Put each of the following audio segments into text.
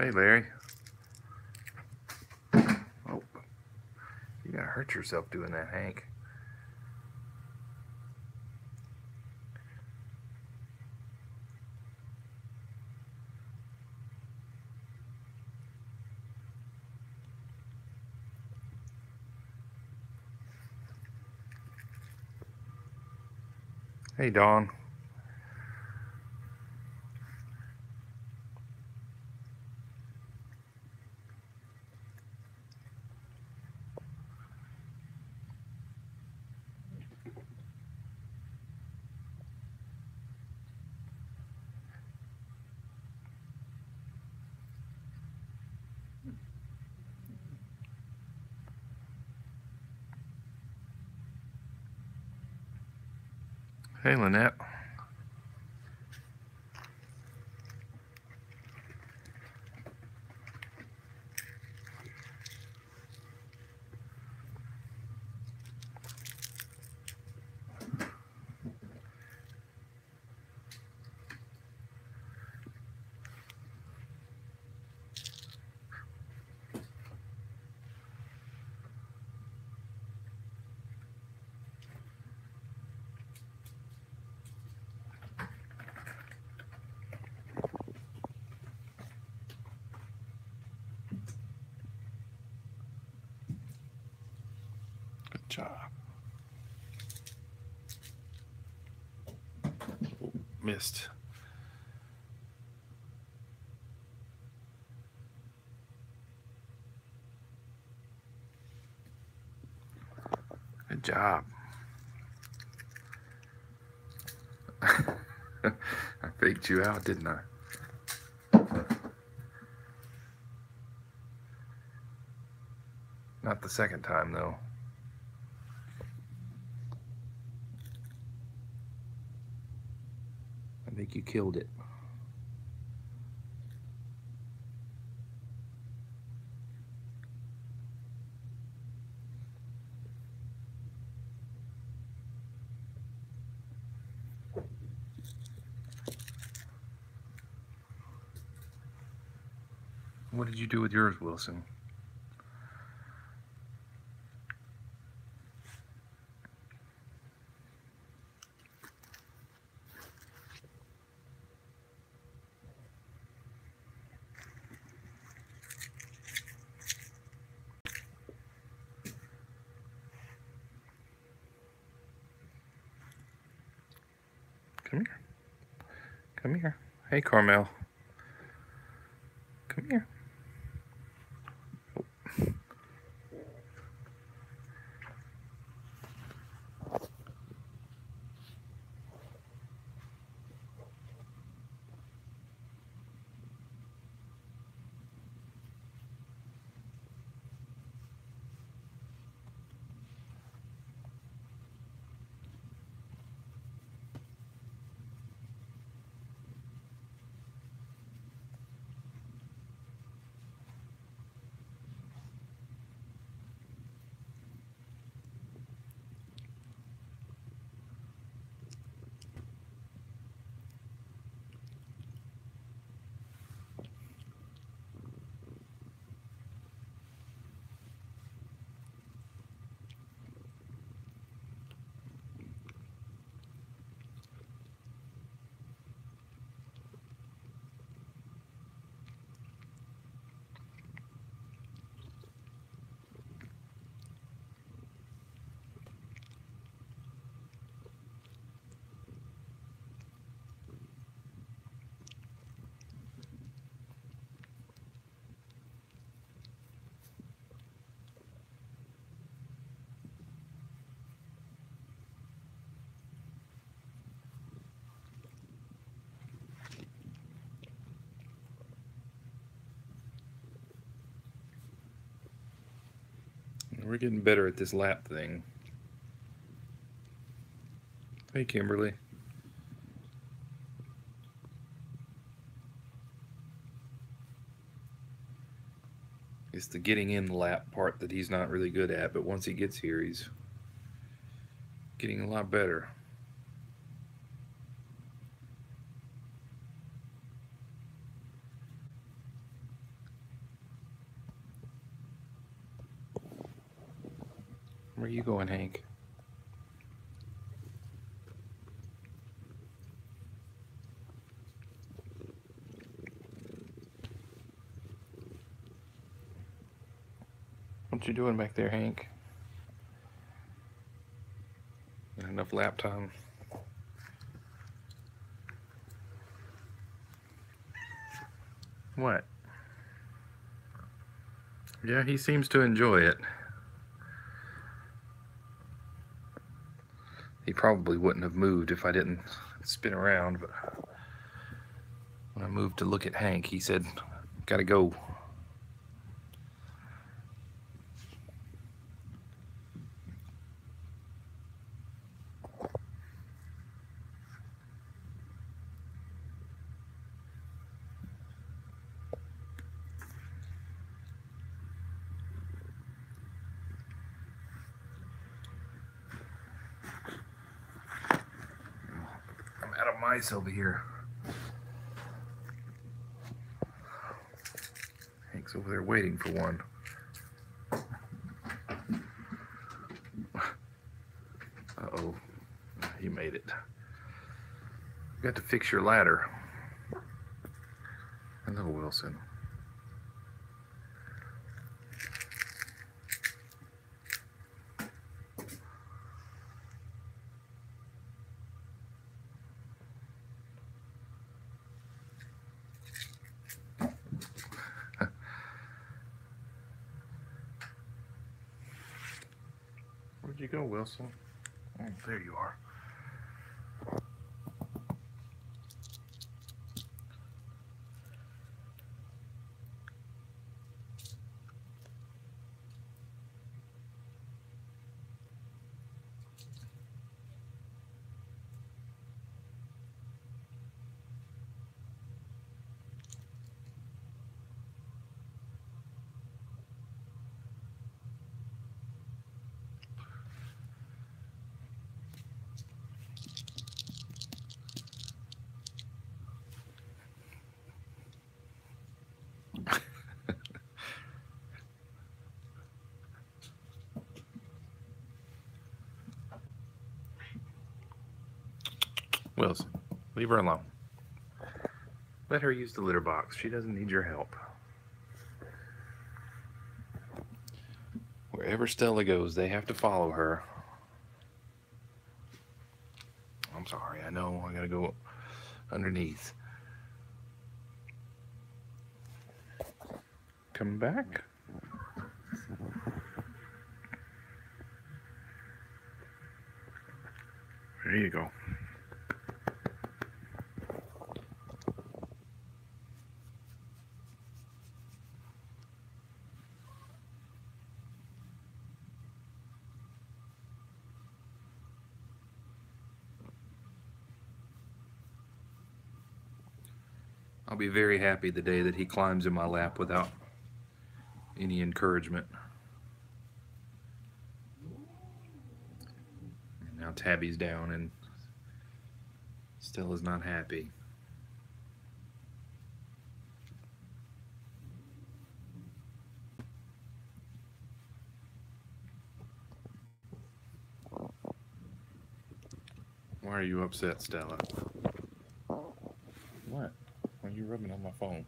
Hey, Larry. Oh, you gotta hurt yourself doing that, Hank. Hey, Dawn. Hey, Lynette. Good job. Oh, missed. Good job. I faked you out, didn't I? Not the second time, though. I think you killed it. What did you do with yours, Wilson? Come here. Come here. Hey, Carmel. Come here. We're getting better at this lap thing. Hey, Kimberly. It's the getting in the lap part that he's not really good at, but once he gets here, he's getting a lot better. Where are you going, Hank? What you doing back there, Hank? Not enough lap time. What? Yeah, he seems to enjoy it. He probably wouldn't have moved if I didn't spin around, but when I moved to look at Hank, he said, "Gotta go." I'm out of mice over here. Hank's over there waiting for one. Uh-oh, he made it. You got to fix your ladder. Hello, Wilson. Where'd you go, Wilson? Oh, there you are. Wilson, leave her alone. Let her use the litter box. She doesn't need your help. Wherever Stella goes, they have to follow her. I'm sorry, I know I gotta go underneath. Come back. There you go. I'll be very happy the day that he climbs in my lap without any encouragement. And now Tabby's down and Stella's not happy. Why are you upset, Stella? What? Why are you rubbing on my phone?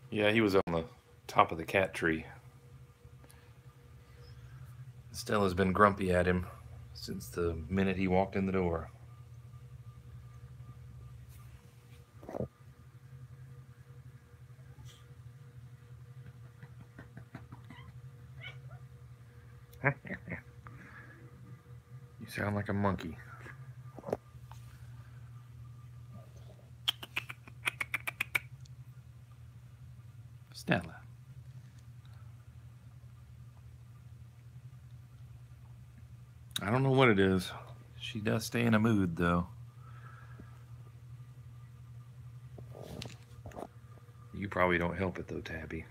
Yeah, he was on the top of the cat tree. Stella's been grumpy at him since the minute he walked in the door. You sound like a monkey. Stella. I don't know what it is. She does stay in a mood, though. You probably don't help it, though, Tabby.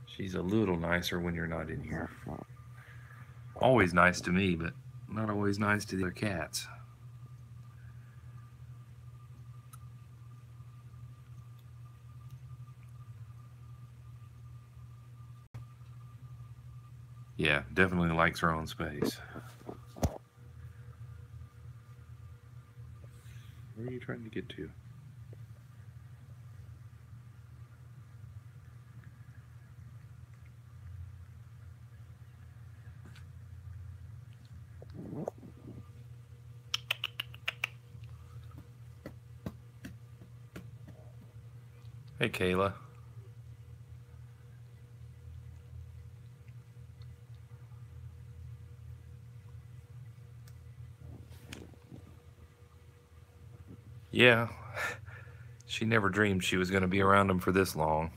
She's a little nicer when you're not in here. Always nice to me, but not always nice to the other cats. Yeah, definitely likes her own space. Where are you trying to get to? Hey, Kayla. Yeah, she never dreamed she was going to be around him for this long.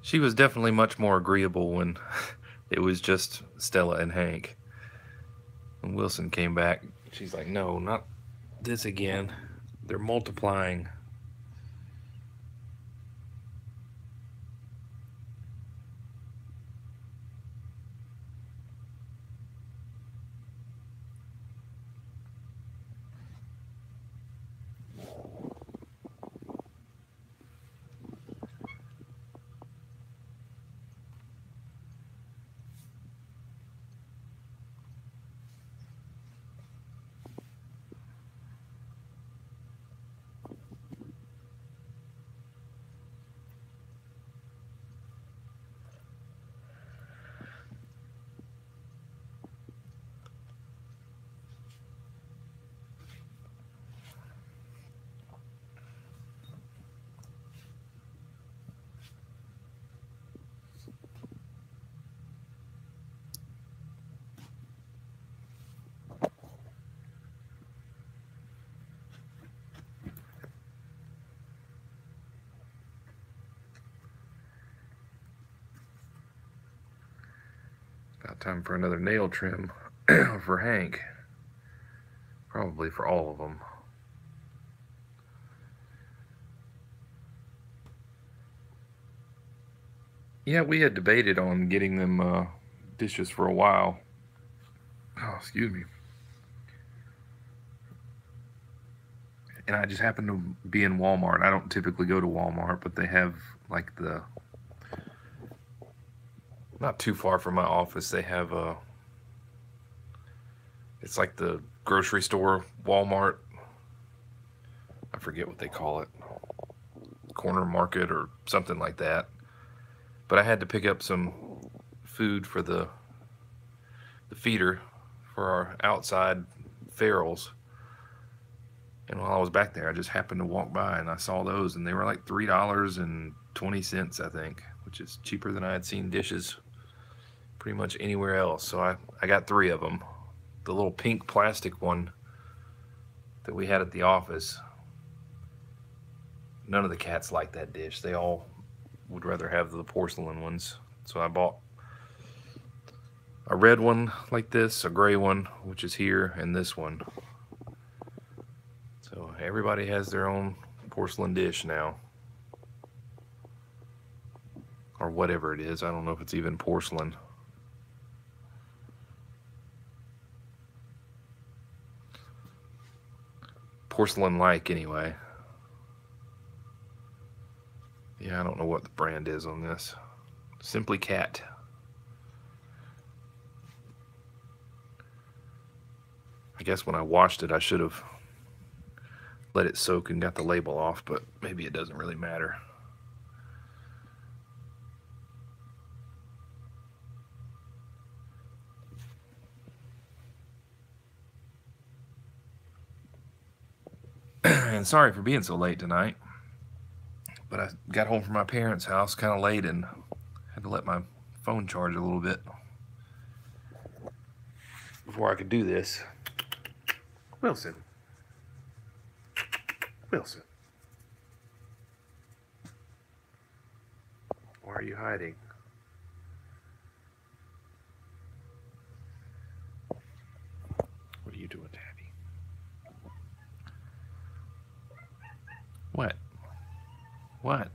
She was definitely much more agreeable when it was just Stella and Hank. When Wilson came back, she's like, no, not this again. They're multiplying. About time for another nail trim for Hank. Probably for all of them. Yeah, we had debated on getting them dishes for a while. Oh, excuse me. And I just happened to be in Walmart. I don't typically go to Walmart, but they have like the, not too far from my office, they have it's like the grocery store Walmart. I forget what they call it. Corner market or something like that. But I had to pick up some food for the feeder for our outside ferals. And while I was back there, I just happened to walk by and I saw those, and they were like $3.20, I think, which is cheaper than I had seen dishes pretty much anywhere else. So I got 3 of them. The little pink plastic one that we had at the office, none of the cats liked that dish. They all would rather have the porcelain ones. So I bought a red one like this, a gray one, which is here, and this one. So everybody has their own porcelain dish now. Or whatever it is. I don't know if it's even porcelain. Porcelain-like, anyway. Yeah, I don't know what the brand is on this. Simply Cat. I guess when I washed it, I should have let it soak and got the label off, but maybe it doesn't really matter. And sorry for being so late tonight, but I got home from my parents' house kind of late and had to let my phone charge a little bit before I could do this. Wilson. Wilson. Why are you hiding? What are you doing, Tabby? What? What?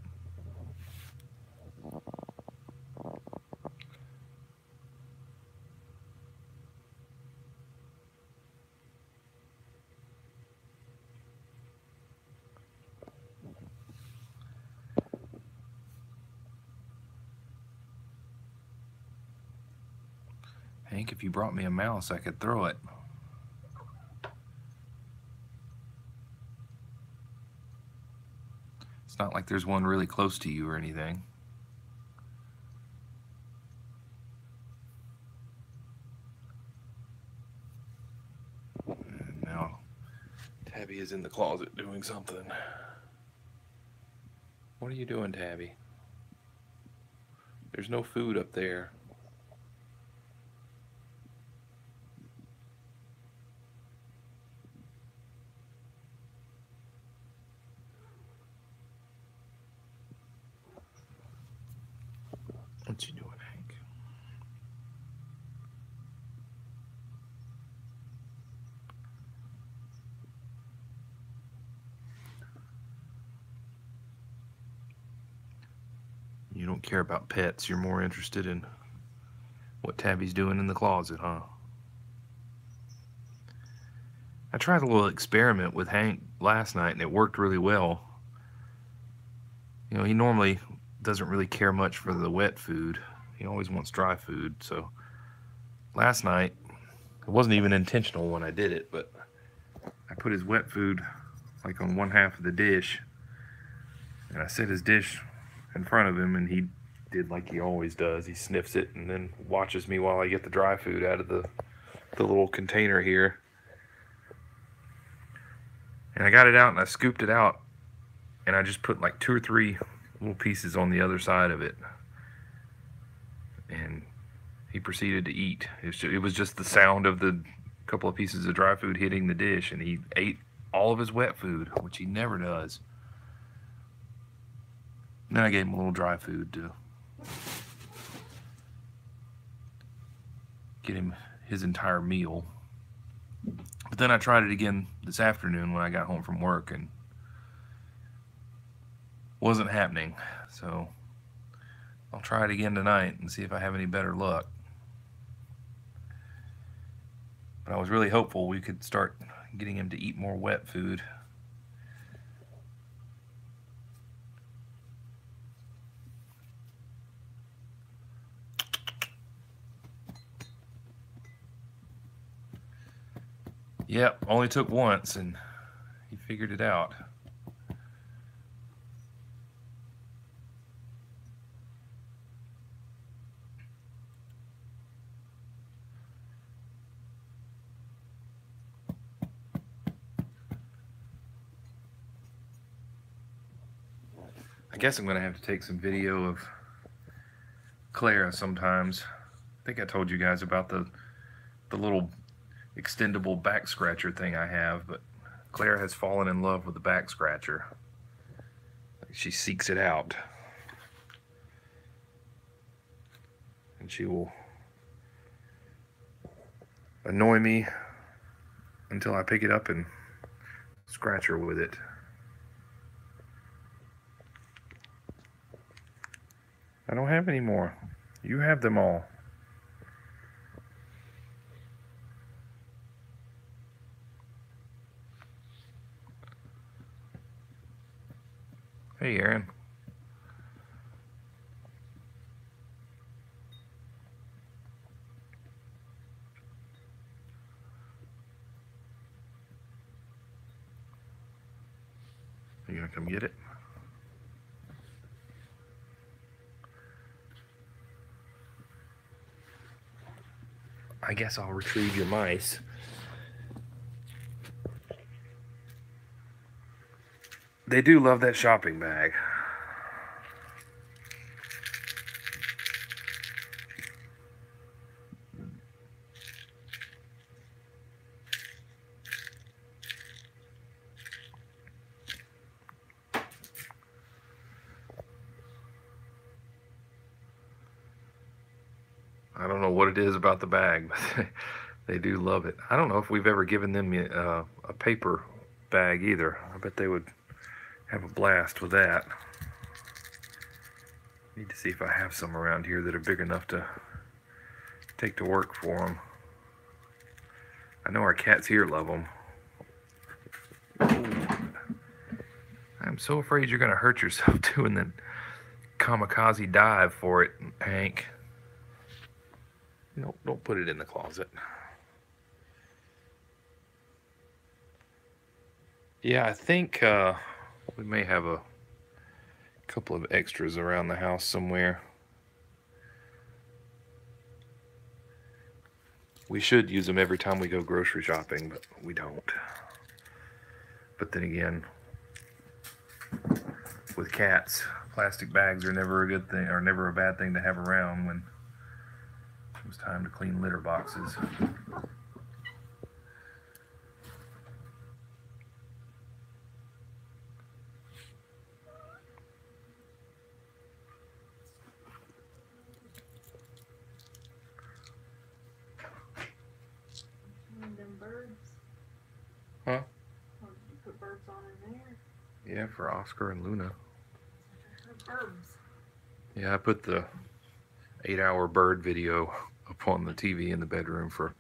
Hank, if you brought me a mouse, I could throw it. It's not like there's one really close to you or anything. And now Tabby is in the closet doing something. What are you doing, Tabby? There's no food up there. What you doing, Hank? You don't care about pets. You're more interested in what Tabby's doing in the closet, huh? I tried a little experiment with Hank last night, and it worked really well. You know, he normally doesn't really care much for the wet food. He always wants dry food. So last night, it wasn't even intentional when I did it, but I put his wet food like on one half of the dish, and I set his dish in front of him, and he did like he always does. He sniffs it and then watches me while I get the dry food out of the little container here. And I got it out and I scooped it out, and I just put like 2 or 3 little pieces on the other side of it, and he proceeded to eat. It was just the sound of the couple of pieces of dry food hitting the dish, and he ate all of his wet food, which he never does. And then I gave him a little dry food to get him his entire meal. But then I tried it again this afternoon when I got home from work, and wasn't happening. So I'll try it again tonight and see if I have any better luck. But I was really hopeful we could start getting him to eat more wet food. Yep, only took once and he figured it out. I guess I'm going to have to take some video of Clara sometimes. I think I told you guys about the little extendable back scratcher thing I have, but Clara has fallen in love with the back scratcher. She seeks it out, and she will annoy me until I pick it up and scratch her with it. I don't have any more. You have them all. Hey, Aaron. You gonna come get it? I guess I'll retrieve your mice. They do love that shopping bag. I don't know what it is about the bag, but they do love it. I don't know if we've ever given them a paper bag either. I bet they would have a blast with that. Need to see if I have some around here that are big enough to take to work for them. I know our cats here love them. I'm so afraid you're gonna hurt yourself doing the kamikaze dive for it, Hank. No, don't put it in the closet. Yeah, I think we may have a couple of extras around the house somewhere. We should use them every time we go grocery shopping, but we don't. But then again, with cats, plastic bags are never a good thing, or never a bad thing to have around when it was time to clean litter boxes. Huh? Or did you put birds on in there? Yeah, for Oscar and Luna. Birds. Yeah, I put the 8-hour bird video up on the TV in the bedroom for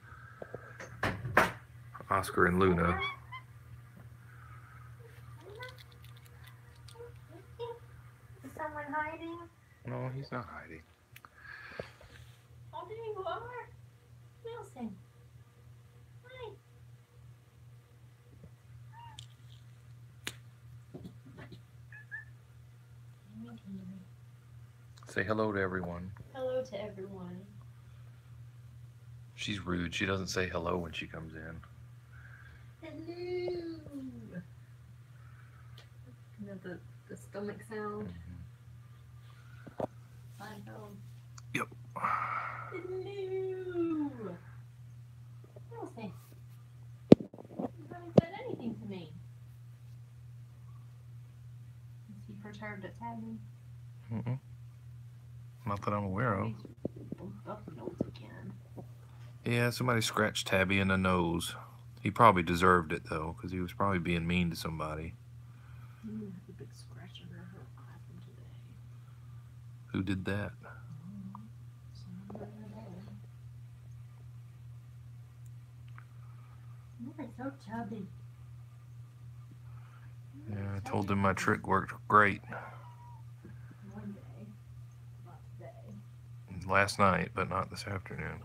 Oscar and Luna. Is someone hiding? No, he's not hiding. Oh, there you are. Wilson. Hi. Say hello to everyone. Hello to everyone. She's rude. She doesn't say hello when she comes in. Hello. You know the stomach sound? Fine home. Yep. Hello. Wilson. You haven't said anything to me. Is he perturbed at Tabby? Mm-mm. Not that I'm aware of. Bumped up the nose again. Yeah, somebody scratched Tabby in the nose. He probably deserved it, though, because he was probably being mean to somebody. The big scratch under her eye today. Who did that? You're so chubby. Yeah, I told him my trick worked great. One day, not today. Last night, but not this afternoon.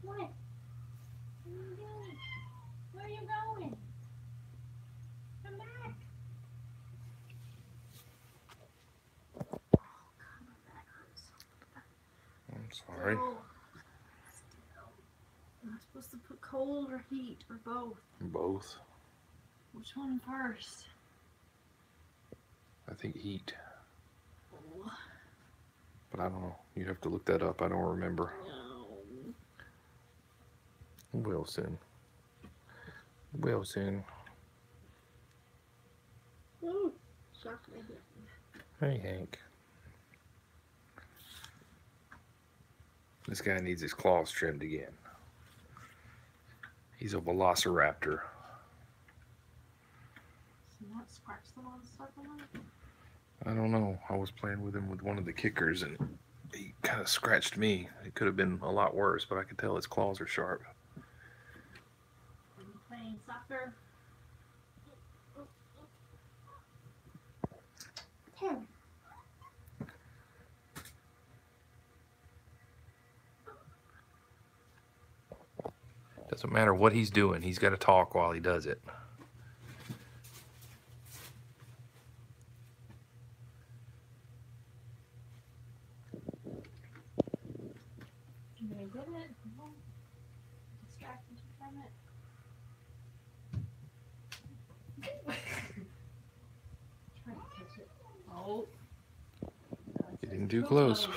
What? What are you doing? Where are you going? Come back. Oh, come back. I'm sorry. Still. Am I supposed to put cold or heat or both? Both. Which one first? I think heat. Oh. But I don't know. You have to look that up. I don't remember. No. Wilson. Wilson. Ooh, shocked me. Hey, Hank. This guy needs his claws trimmed again. He's a velociraptor. So not scratch them on the circle? I don't know. I was playing with him with one of the kickers and he kind of scratched me. It could have been a lot worse, but I could tell his claws are sharp. Are you playing soccer? Tim. Doesn't matter what he's doing. He's got to talk while he does it. You gonna get it? No. Distracted you from it. Try to catch it. Oh. Getting too close.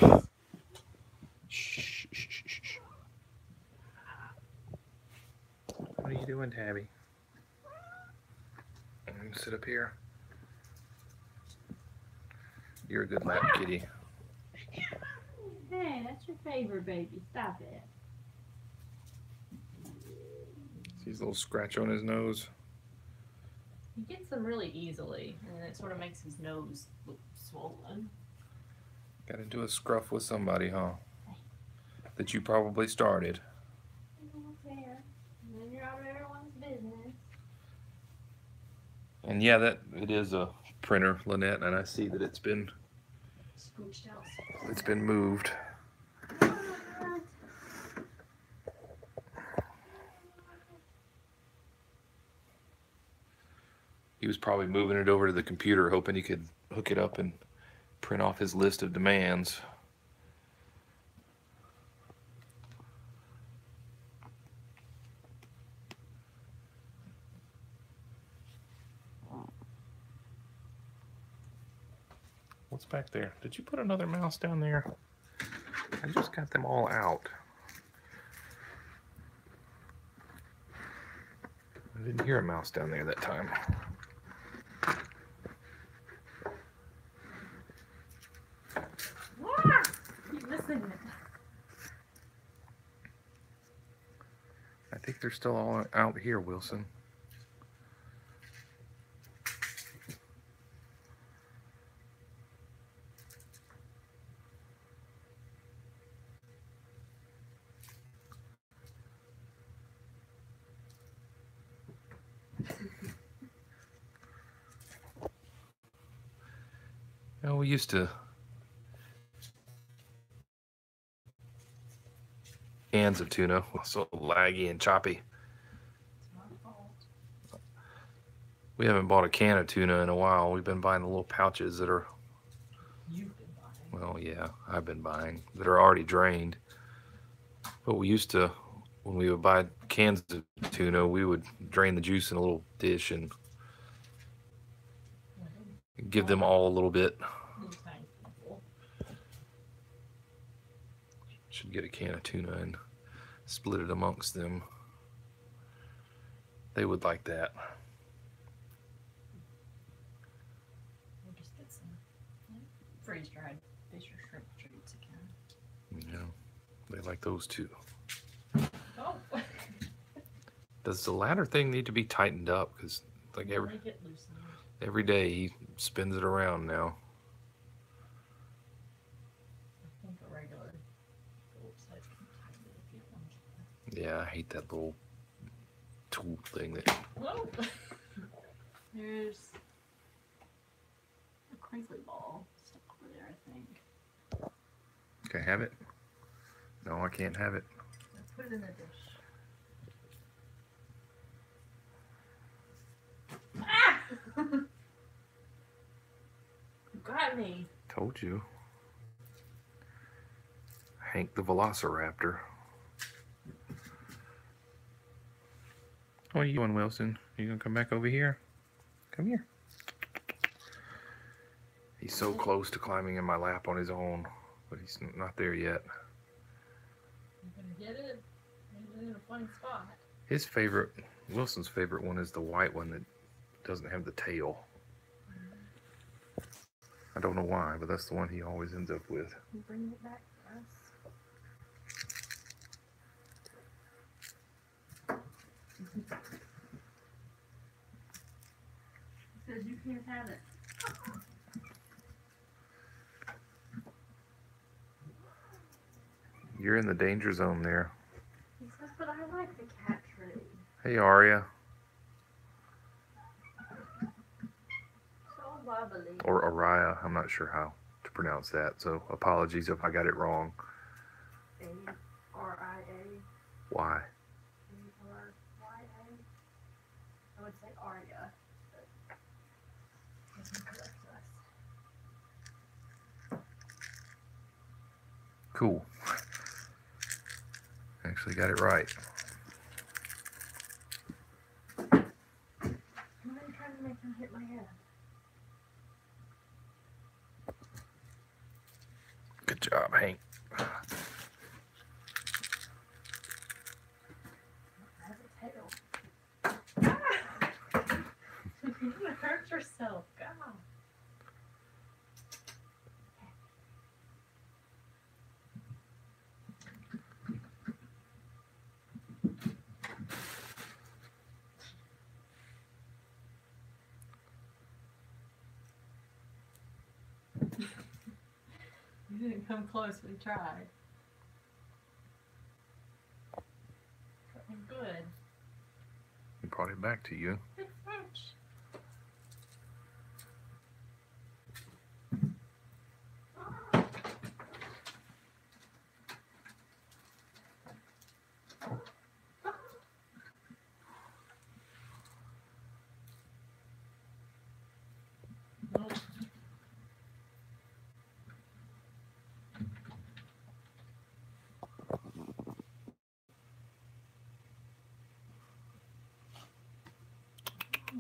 Shh, shh, shh, shh. What are you doing, Tabby? Sit up here. You're a good lap kitty. Hey, that's your favorite baby. Stop it. See his little scratch on his nose? He gets them really easily, and it sort of makes his nose look swollen. Got into a scruff with somebody, huh? That you probably started. Fair. And then you're out of everyone's business. And yeah, that it is a printer, Lynette, and I see that it's been Scooched out. moved. He was probably moving it over to the computer, hoping he could hook it up and print off his list of demands. What's back there? Did you put another mouse down there? I just got them all out. I didn't hear a mouse down there that time. Keep missing it. I think they're still all out here, Wilson. Oh, we used to cans of tuna, so laggy and choppy. It's my fault. We haven't bought a can of tuna in a while. We've been buying the little pouches that are, You've been buying. well, yeah, I've been buying, that are already drained. But we used to, when we would buy cans of tuna, we would drain the juice in a little dish and give them all a little bit. Little tiny people. Should get a can of tuna and split it amongst them. They would like that. We'll just get some freeze-dried fish or shrimp treats again. Yeah, they like those too. Oh! Does the ladder thing need to be tightened up? Because like They get loosened. every day he spins it around now. I think a regular Phillips head can tighten it if you want to. Yeah, I hate that little tool thing that. Whoa! There's a crinkly ball stuck over there, I think. Can I have it? No, I can't have it. Let's put it in the dish. Ah! You got me. Told you. Hank the Velociraptor. What are you doing, Wilson? You gonna come back over here? Come here. He's so close to climbing in my lap on his own, but he's not there yet. You gonna get it? Get it in a funny spot. His favorite, Wilson's favorite one is the white one that doesn't have the tail. I don't know why, but that's the one he always ends up with. You bring it back for us. He says you can't have it. You're in the danger zone there. He says, but I like the cat tree. Hey, Aria. So bubbly. Or Araya. I'm not sure how to pronounce that, so apologies if I got it wrong. A-R-I-A. Why? A-R-Y-A. I would say Arya, but doesn't correct us. Cool. Actually got it right. Why are you trying to make him hit my head? Good job, Hank. Has a tail. Ah! You're gonna hurt yourself. God. come close. We tried. Good. He brought it back to you. Good catch.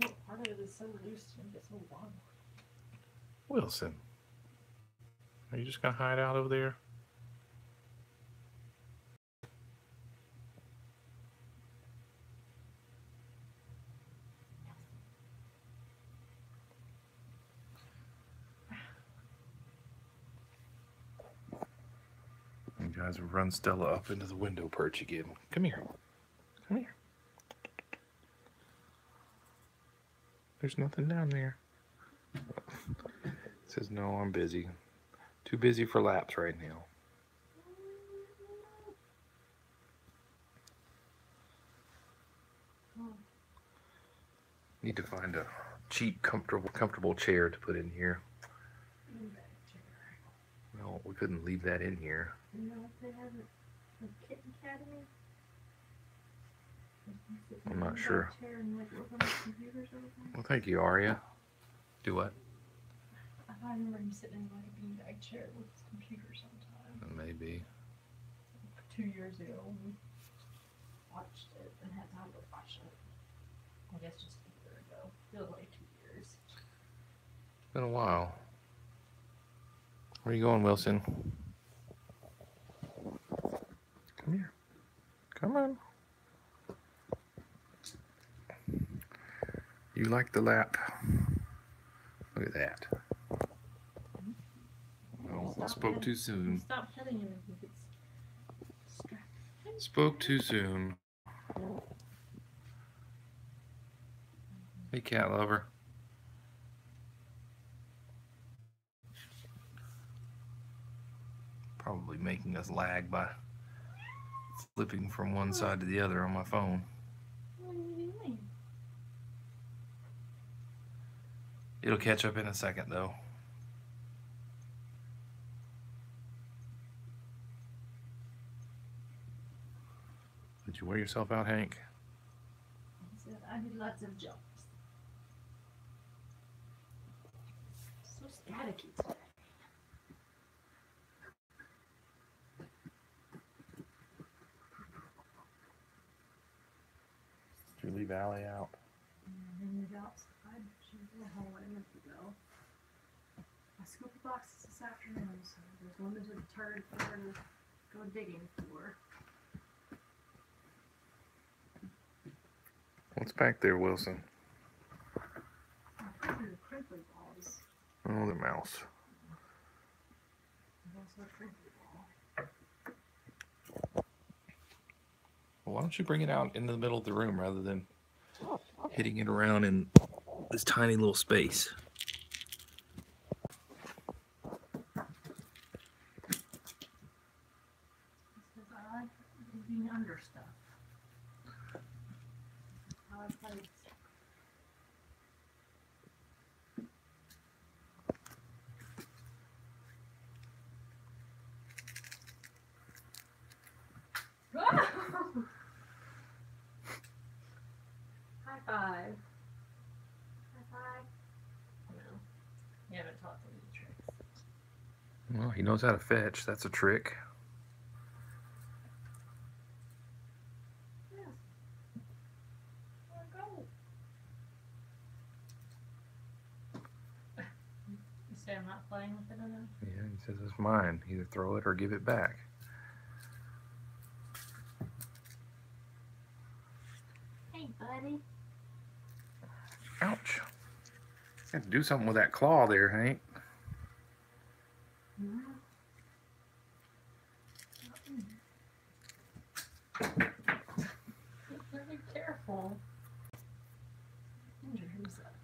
Nope. Part of it is so loose and gets so wobbly. Wilson, are you just gonna hide out over there? You guys have run Stella up into the window perch again. Come here. Come here. There's nothing down there. It says, no, I'm busy. Too busy for laps right now. Need to find a cheap, comfortable chair to put in here. Well, we couldn't leave that in here. You know if they have a kitten academy? I'm not sure. And, like, work on the computers or something? Well, thank you, Aria. Do what? I remember him sitting in like a beanbag chair with his computer sometime. Maybe. 2 years ago, we watched it and had time to watch it. I guess just a year ago. Feels like 2 years. It's been a while. Where are you going, Wilson? Come here. Come on. You like the lap? Look at that. Oh, I spoke too soon. Stop petting him if he gets distracted. Spoke too soon. Hey, cat lover. Probably making us lag by flipping from one side to the other on my phone. What are you doing? It'll catch up in a second, though. Did you wear yourself out, Hank? He said, I did lots of jumps. So staticky today. Did you leave Allie out? And then the outside, she's in the hallway a minute ago. I scooped the boxes this afternoon, so there's limited turd for her to go digging for. What's back there, Wilson? The crinkly balls. Oh, the mouse. There's also a crinkly ball. Well, why don't you bring it out into the middle of the room rather than hitting it around in this tiny little space? Because I like digging under stuff. I like playing stuff. High five. High five. No. You haven't taught them any tricks. Well, he knows how to fetch. That's a trick. Yes. Where go? You say I'm not playing with it enough? Yeah, he says it's mine. Either throw it or give it back. Hey, buddy. Ouch. You have to do something with that claw there, Hank. Be careful. Injure himself.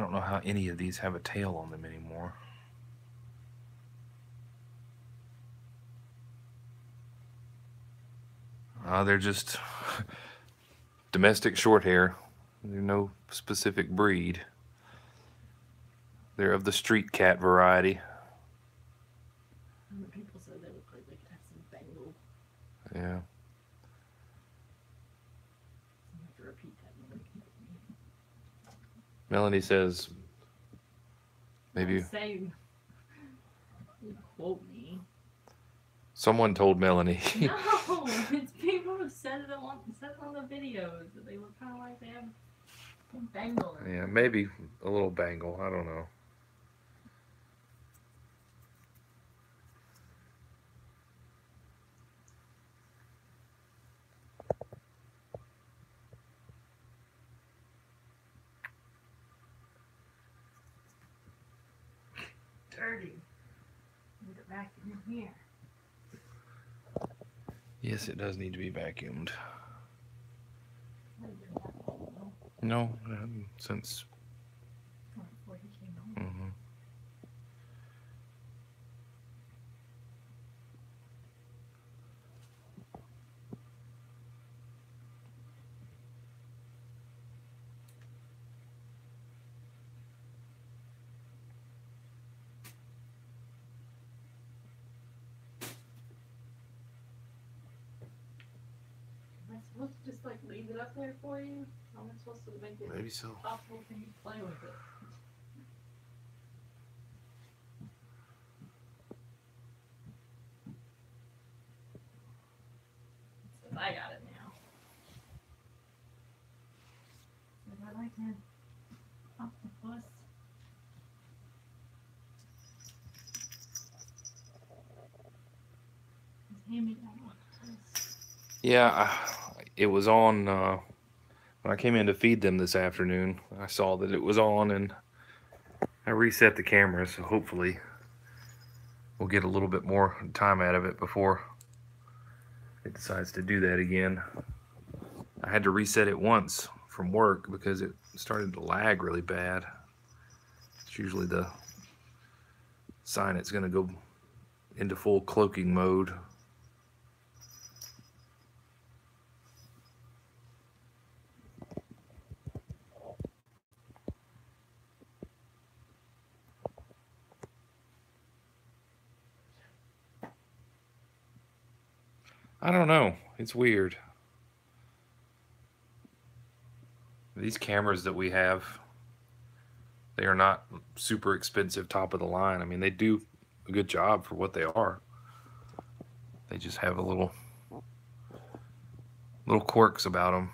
don't know how any of these have a tail on them anymore. They're just domestic short hair. They're no specific breed. They're of the street cat variety. People said they look like they could have some Bengal. Yeah. I have to repeat that. Melanie says, maybe Don't say you quote me. Someone told Melanie. No, it's people who said it on the videos that they look kind of like they have Bengal. Yeah, maybe a little Bengal. I don't know. Dirty. Need it back in here. Yes, it does need to be vacuumed. I didn't do that long, No, since. no. Before he came home. Mm-hmm. Am I supposed to just like leave it up there for you? How am I supposed to make it Maybe so. possible for you to play with it? Since I got it now. Would I like an octopus? Just hand me that octopus. Yeah, it was on when I came in to feed them this afternoon. I saw that it was on, and I reset the camera, so hopefully we'll get a little bit more time out of it before it decides to do that again. I had to reset it once from work because it started to lag really bad. It's usually the sign it's going to go into full cloaking mode. I don't know. It's weird. These cameras that we have, they are not super expensive, top of the line. I mean, they do a good job for what they are. They just have a little quirks about them.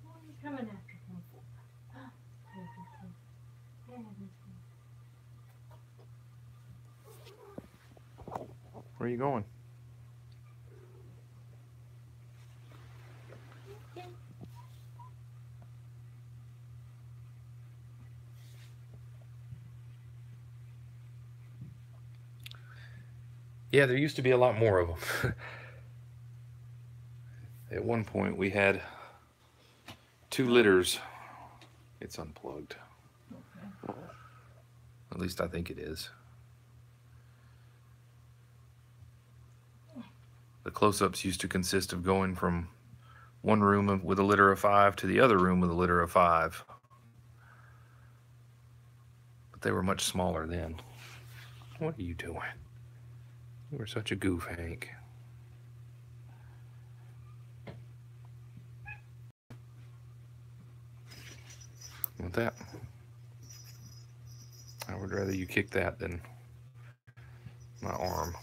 What are you coming after him for? Where are you going? Yeah, there used to be a lot more of them. At one point, we had 2 litters. It's unplugged. Okay. At least I think it is. The close-ups used to consist of going from one room with a litter of 5 to the other room with a litter of 5. But they were much smaller then. What are you doing? You were such a goof, Hank. With that, I would rather you kick that than my arm.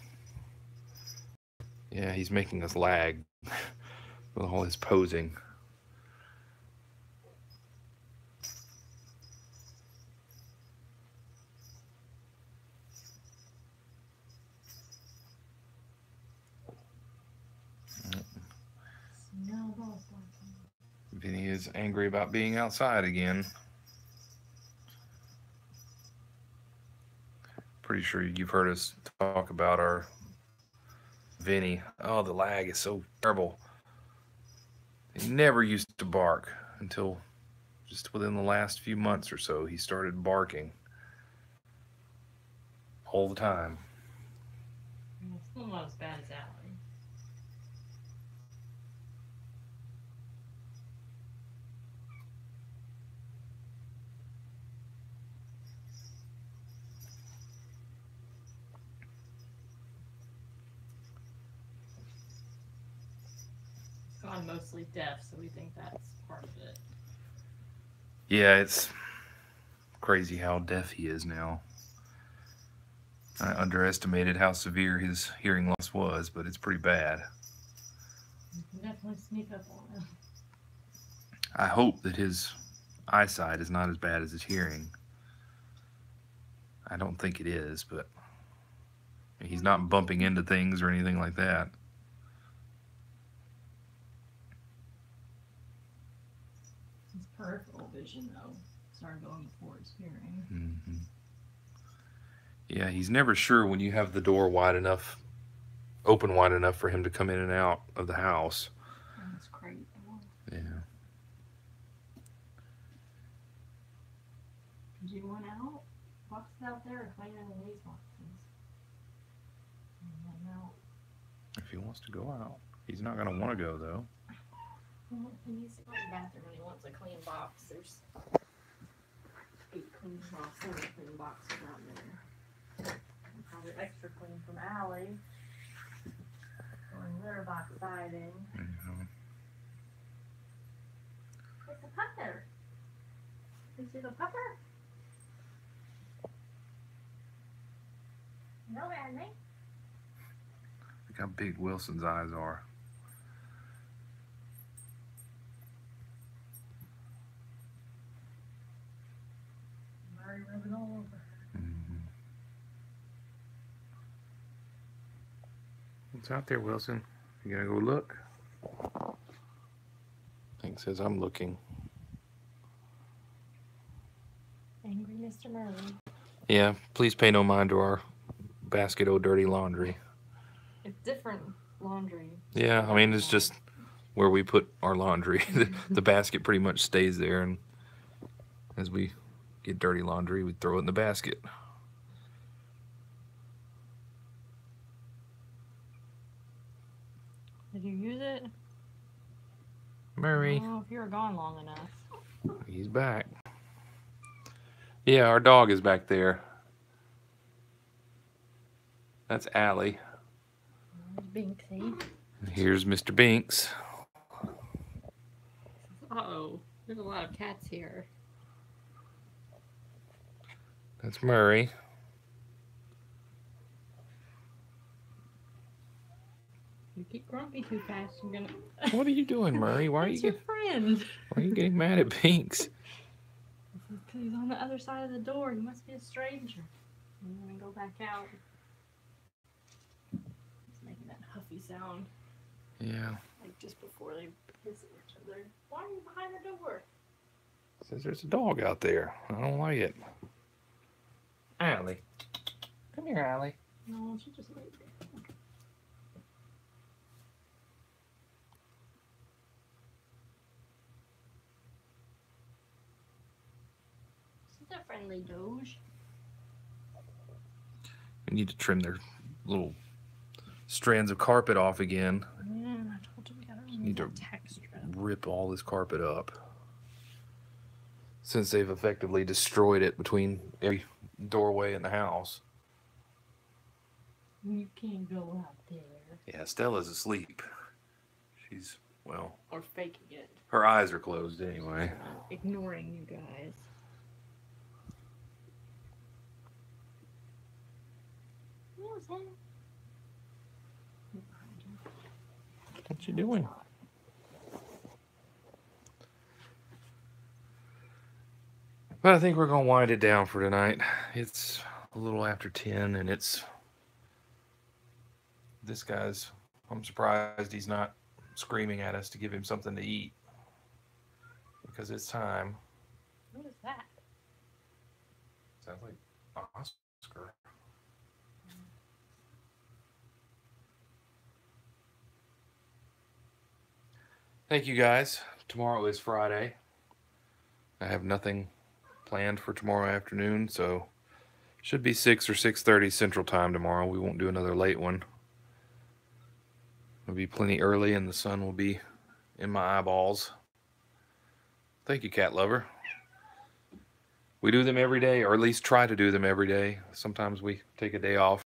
Yeah, he's making us lag with all his posing. Vinny is angry about being outside again. Pretty sure you've heard us talk about our Vinny. Oh, the lag is so terrible. He never used to bark until just within the last few months or so. He started barking all the time. It's still not as bad as Allie. He's gone mostly deaf, so we think that's part of it. Yeah, it's crazy how deaf he is now. I underestimated how severe his hearing loss was, but it's pretty bad. You can definitely sneak up on him. I hope that his eyesight is not as bad as his hearing. I don't think it is, but he's not bumping into things or anything like that. His peripheral vision, though, started going before his hearing. Mm-hmm. Yeah, he's never sure when you have the door wide enough, open wide enough for him to come in and out of the house. And it's crate door. Yeah. Did you want out? Boxes out there or find out these boxes? No. If he wants to go out. He's not going to want to go, though. Well, he needs to go to the bathroom and he wants a clean box. There's 8 clean boxes, 7 clean boxes out there. And probably extra clean from Allie. Going litter box siding. Mm-hmm. It's a pupper. You see the pupper? No, Annie. Look how big Wilson's eyes are. Murray rubbing all over her. Mm-hmm. What's out there, Wilson? You gonna go look? Hank says I'm looking. Angry Mr. Murray. Yeah, please pay no mind to our basket of dirty laundry. It's different laundry. Yeah, I mean, it's just where we put our laundry. The basket pretty much stays there, and as we get dirty laundry, we throw it in the basket. Did you use it? Murray. Oh, if you were gone long enough. He's back. Yeah, our dog is back there. That's Allie. There's Binksy. Here's Mr. Binks. Uh-oh. There's a lot of cats here. That's Murray. You keep grumpy too fast, I'm gonna... What are you doing, Murray? Why are That's you your friend. Why are you getting mad at Binks? Because he's on the other side of the door. He must be a stranger. I'm gonna go back out. He's making that huffy sound. Yeah. Like just before they piss at each other. Why are you behind the door? Says there's a dog out there. I don't like it. Allie. Come here, Allie. No, she just laid there. She's a friendly doge. We need to trim their little strands of carpet off again. Yeah, I told you we gotta remove Need to that tack strap. Rip all this carpet up. Since they've effectively destroyed it between every doorway in the house. You can't go out there. Yeah, Stella's asleep. She's, well, Or faking it. her eyes are closed anyway. Ignoring you guys. What you doing? But I think we're going to wind it down for tonight. It's a little after 10, and it's... This guy's... I'm surprised he's not screaming at us to give him something to eat. Because it's time. What is that? Sounds like Oscar. Thank you guys. Tomorrow is Friday. I have nothing planned for tomorrow afternoon, so should be 6 or 6:30 Central Time tomorrow. We won't do another late one. It'll be plenty early and the sun will be in my eyeballs. Thank you, cat lover. We do them every day, or at least try to do them every day. Sometimes we take a day off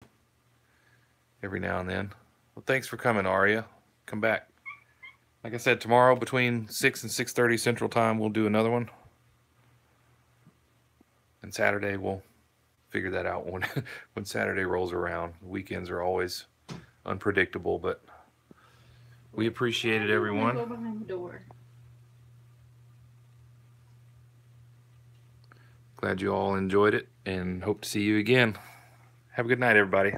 every now and then. Well, thanks for coming, Aria. Come back. Like I said, tomorrow between 6 and 6:30 Central Time, we'll do another one. And Saturday, we'll figure that out when Saturday rolls around. Weekends are always unpredictable, but we appreciate it, everyone. Go behind the door. Glad you all enjoyed it and hope to see you again. Have a good night, everybody.